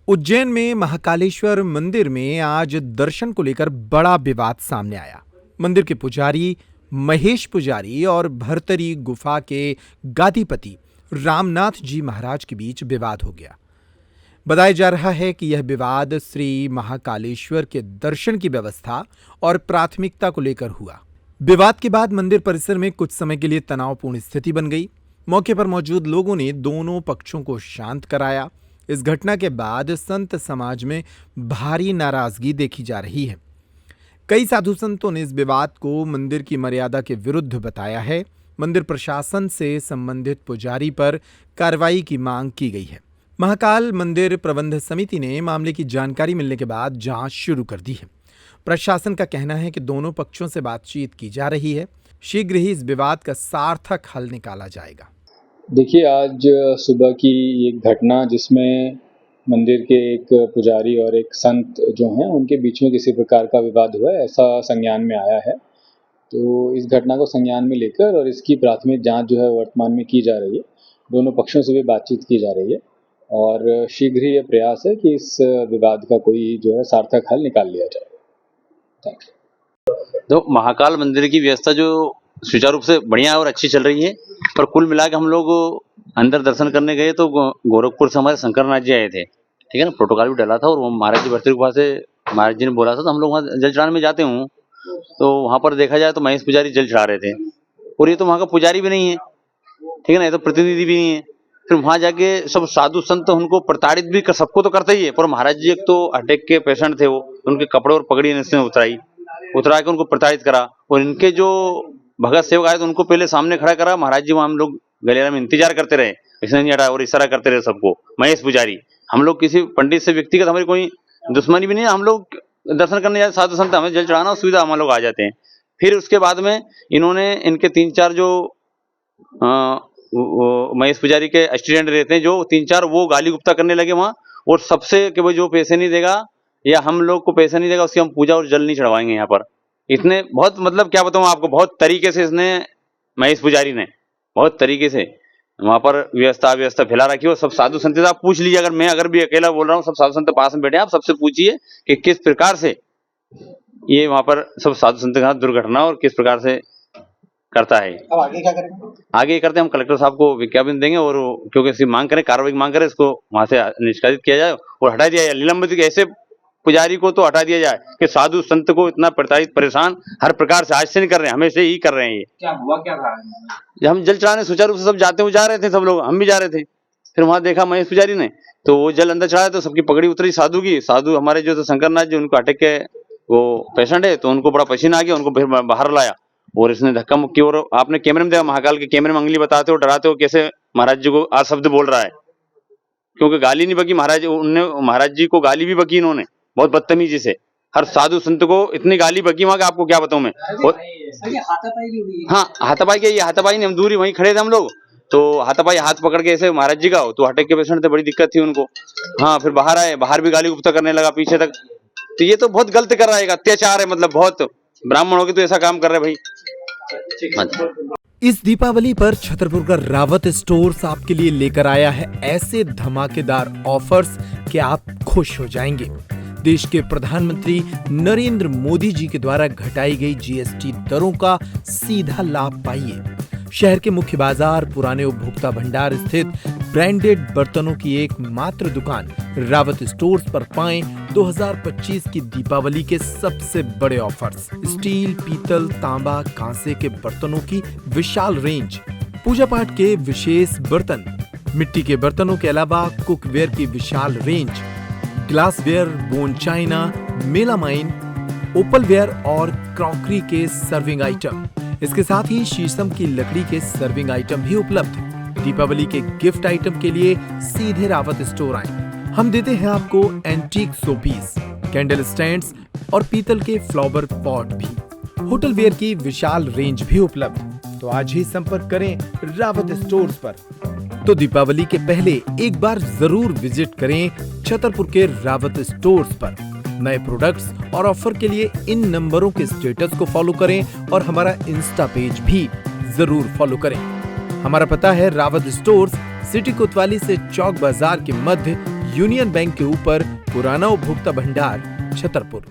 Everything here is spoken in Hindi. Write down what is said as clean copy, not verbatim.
उज्जैन में महाकालेश्वर मंदिर में आज दर्शन को लेकर बड़ा विवाद सामने आया। मंदिर के पुजारी महेश पुजारी और भरतरी गुफा के गादीपति रामनाथ जी महाराज के बीच विवाद हो गया। बताया जा रहा है कि यह विवाद श्री महाकालेश्वर के दर्शन की व्यवस्था और प्राथमिकता को लेकर हुआ। विवाद के बाद मंदिर परिसर में कुछ समय के लिए तनावपूर्ण स्थिति बन गई। मौके पर मौजूद लोगों ने दोनों पक्षों को शांत कराया। इस घटना के बाद संत समाज में भारी नाराजगी देखी जा रही है। कई साधु संतों ने इस विवाद को मंदिर की मर्यादा के विरुद्ध बताया है। मंदिर प्रशासन से संबंधित पुजारी पर कार्रवाई की मांग की गई है। महाकाल मंदिर प्रबंध समिति ने मामले की जानकारी मिलने के बाद जांच शुरू कर दी है। प्रशासन का कहना है कि दोनों पक्षों से बातचीत की जा रही है। शीघ्र ही इस विवाद का सार्थक हल निकाला जाएगा। देखिए, आज सुबह की एक घटना जिसमें मंदिर के एक पुजारी और एक संत जो हैं उनके बीच में किसी प्रकार का विवाद हुआ है, ऐसा संज्ञान में आया है। तो इस घटना को संज्ञान में लेकर और इसकी प्राथमिक जांच जो है वर्तमान में की जा रही है। दोनों पक्षों से भी बातचीत की जा रही है और शीघ्र ही यह प्रयास है कि इस विवाद का कोई जो है सार्थक हल निकाल लिया जाए। Thank you. तो महाकाल मंदिर की व्यवस्था जो सुचारू रूप से बढ़िया और अच्छी चल रही है, पर कुल मिला के हम लोग अंदर दर्शन करने गए तो गोरखपुर से हमारे शंकरनाथ जी आए थे, ठीक है ना। प्रोटोकॉल भी डला था और वो महाराज जी भरतरी गुफा से महाराज जी ने बोला था, तो हम लोग वहाँ जल चढ़ाने में जाते हूँ। तो वहाँ पर देखा जाए तो महेश पुजारी जल चढ़ा रहे थे और ये तो वहाँ का पुजारी भी नहीं है, ठीक है ना, ये तो प्रतिनिधि भी नहीं है। फिर वहाँ जाके सब साधु संत उनको प्रताड़ित भी कर, सबको तो करते ही है, पर महाराज जी एक तो अटैक के पेशेंट थे, वो उनके कपड़े और पगड़ी इसने उतरा के उनको प्रताड़ित करा और इनके जो भगत सेवक आए तो उनको पहले सामने खड़ा करा। महाराज जी वहाँ हम लोग गलियारा में इंतजार करते रहे, इसने नहीं हटा और इशारा करते रहे सबको। महेश पुजारी, हम लोग किसी पंडित से व्यक्तिगत हमारी कोई दुश्मनी भी नहीं है, हम लोग दर्शन करने जाते साधु संत, हमें जल चढ़ाना सुविधा, हम लोग आ जाते हैं। फिर उसके बाद में इन्होंने इनके 3-4 जो महेश पुजारी के स्टूडेंट रहते हैं, जो 3-4 वो गाली गुप्ता करने लगे वहाँ, और सबसे कि वो जो पैसे नहीं देगा या हम लोग को पैसा नहीं देगा उसकी हम पूजा और जल नहीं चढ़वाएंगे यहाँ पर। इतने बहुत मतलब क्या बताऊँ आपको, बहुत तरीके से इसने महेश पुजारी ने बहुत तरीके से वहाँ पर व्यवस्था फैला रखी है। सब साधु संत आप पूछ लीजिए, अगर भी अकेला बोल रहा हूँ, सब साधु संत पास में बैठे हैं, आप सबसे पूछिए कि किस प्रकार से ये वहाँ पर सब साधु संत के साथ दुर्घटना और किस प्रकार से करता है। अब आगे क्या करेंगे? आगे करते हैं हम कलेक्टर साहब को विज्ञापन देंगे और क्योंकि इसकी मांग करें, कार्रवाई की मांग करें, इसको वहां से निष्कासित किया जाए और हटा दिया जाए। निलंबित ऐसे पुजारी को तो हटा दिया जाए कि साधु संत को इतना प्रताड़ित परेशान हर प्रकार से आज से नहीं कर रहे हैं, हमेशा ही कर रहे हैं। ये क्या हुआ, क्या था? जब हम जल चढ़ाने सुचारू रूप से सब जाते हुए जा रहे थे, सब लोग, हम भी जा रहे थे। फिर वहां देखा महेश पुजारी ने, तो वो जल अंदर चढ़ाया तो सबकी पगड़ी उतरी साधु की। साधु हमारे जो थे शंकरनाथ जी, उनको अटैक के वो पेशेंट है, तो उनको बड़ा पसीना आ गया, उनको फिर बाहर लाया और इसने धक्का मुक्की। और आपने कैमरे में देखा, महाकाल के कैमरे में अंगली बताते हो, डराते हो, कैसे महाराज जी को आज शब्द बोल रहा है, क्योंकि गाली नहीं बकी महाराज जी को गाली भी बकी इन्होंने बहुत बदतमीजी से। हर साधु संत को इतनी गाली बकी वहां, आपको क्या बताऊं मैं। हाँ, हाथापाई के, ये हाथापाई नहीं, हम दूरी वहीं खड़े थे हम लोग, तो हाथापाई हाथ पकड़ के ऐसे महाराज जी का, तो अटैक के पेशेंट थे, बड़ी दिक्कत थी उनको। हाँ, फिर बाहर आए, बाहर भी गाली गुप्ता करने लगा पीछे तक। तो ये तो बहुत गलत कर रहा है, अत्याचार है, मतलब बहुत ब्राह्मण हो के तो ऐसा काम कर रहे भाई। इस दीपावली पर छतरपुर का रावत स्टोर्स आपके लिए लेकर आया है ऐसे धमाकेदार ऑफर्स कि आप खुश हो जाएंगे। देश के प्रधानमंत्री नरेंद्र मोदी जी के द्वारा घटाई गई जीएसटी दरों का सीधा लाभ पाइए। शहर के मुख्य बाजार पुराने उपभोक्ता भंडार स्थित ब्रांडेड बर्तनों की एक मात्र दुकान रावत स्टोर्स पर पाएं 2025 की दीपावली के सबसे बड़े ऑफर्स। स्टील, पीतल, तांबा, कांसे के बर्तनों की विशाल रेंज, पूजा पाठ के विशेष बर्तन, मिट्टी के बर्तनों के अलावा कुकवेयर की विशाल range, glassware, bone china, melamine, opalware और क्रॉकरी के सर्विंग आइटम। इसके साथ ही शीशम की लकड़ी के सर्विंग आइटम भी उपलब्ध है। दीपावली के गिफ्ट आइटम के लिए सीधे रावत स्टोर आएं। हम देते हैं आपको एंटीक शोपीस, कैंडल स्टैंड्स और पीतल के फ्लावर पॉट भी। होटल वेयर की विशाल रेंज भी उपलब्ध। तो आज ही संपर्क करें रावत स्टोर्स पर। तो दीपावली के पहले एक बार जरूर विजिट करें छतरपुर के रावत स्टोर्स पर। नए प्रोडक्ट्स और ऑफर के लिए इन नंबरों के स्टेटस को फॉलो करें और हमारा इंस्टा पेज भी जरूर फॉलो करें। हमारा पता है रावत स्टोर्स, सिटी कोतवाली से चौक बाजार के मध्य यूनियन बैंक के ऊपर पुराना उपभोक्ता भंडार छतरपुर।